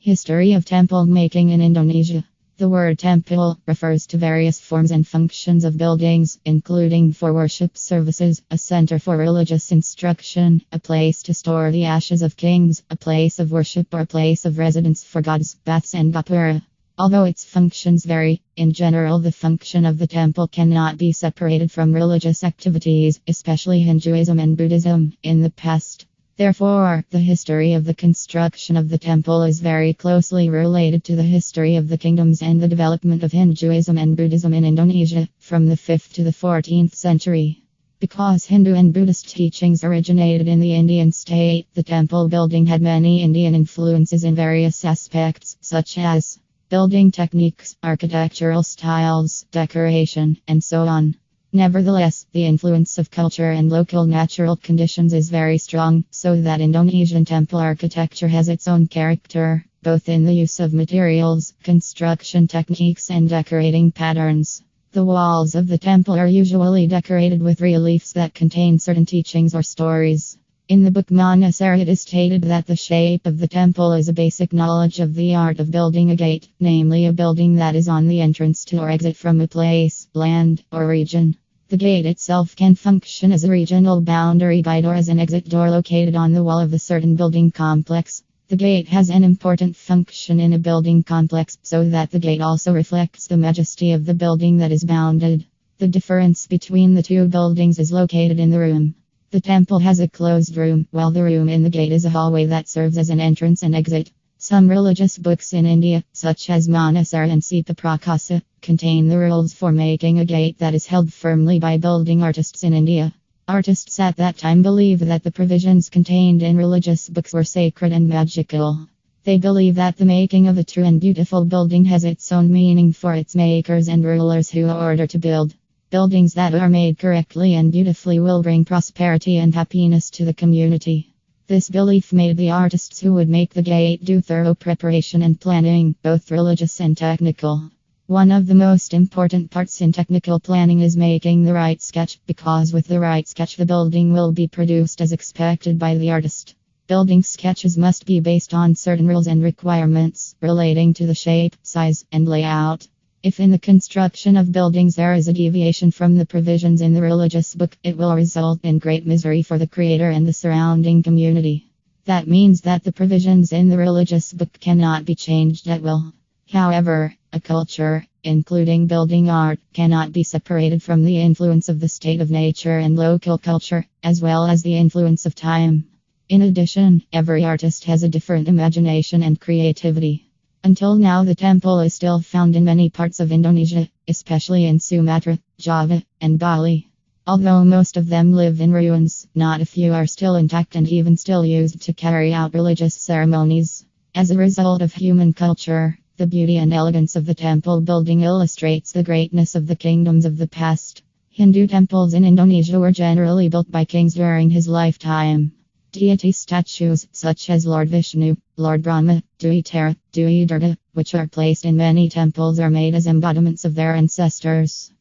History of temple making in Indonesia. The word temple refers to various forms and functions of buildings, including for worship services, a center for religious instruction, a place to store the ashes of kings, a place of worship or a place of residence for gods, baths and gapura. Although its functions vary, in general the function of the temple cannot be separated from religious activities, especially Hinduism and Buddhism, in the past. Therefore, the history of the construction of the temple is very closely related to the history of the kingdoms and the development of Hinduism and Buddhism in Indonesia, from the 5th to the 14th century. Because Hindu and Buddhist teachings originated in the Indian state, the temple building had many Indian influences in various aspects, such as building techniques, architectural styles, decoration, and so on. Nevertheless, the influence of culture and local natural conditions is very strong, so that Indonesian temple architecture has its own character, both in the use of materials, construction techniques, and decorating patterns. The walls of the temple are usually decorated with reliefs that contain certain teachings or stories. In the book Manasara, it is stated that the shape of the temple is a basic knowledge of the art of building a gate, namely a building that is on the entrance to or exit from a place, land, or region. The gate itself can function as a regional boundary guide or as an exit door located on the wall of a certain building complex. The gate has an important function in a building complex, so that the gate also reflects the majesty of the building that is bounded. The difference between the two buildings is located in the room. The temple has a closed room, while the room in the gate is a hallway that serves as an entrance and exit. Some religious books in India, such as Manasara and Sita Prakasa, contain the rules for making a gate that is held firmly by building artists in India. Artists at that time believed that the provisions contained in religious books were sacred and magical. They believe that the making of a true and beautiful building has its own meaning for its makers and rulers who order to build. Buildings that are made correctly and beautifully will bring prosperity and happiness to the community. This belief made the artists who would make the gate do thorough preparation and planning, both religious and technical. One of the most important parts in technical planning is making the right sketch, because with the right sketch the building will be produced as expected by the artist. Building sketches must be based on certain rules and requirements relating to the shape, size, and layout. If in the construction of buildings there is a deviation from the provisions in the religious book, it will result in great misery for the creator and the surrounding community. That means that the provisions in the religious book cannot be changed at will. However, a culture, including building art, cannot be separated from the influence of the state of nature and local culture, as well as the influence of time. In addition, every artist has a different imagination and creativity. Until now, the temple is still found in many parts of Indonesia, especially in Sumatra, Java, and Bali. Although most of them live in ruins, not a few are still intact and even still used to carry out religious ceremonies. As a result of human culture, the beauty and elegance of the temple building illustrates the greatness of the kingdoms of the past. Hindu temples in Indonesia were generally built by kings during his lifetime. Deity statues, such as Lord Vishnu, Lord Brahma, Dewi Tara, Dewi Durga, which are placed in many temples, are made as embodiments of their ancestors.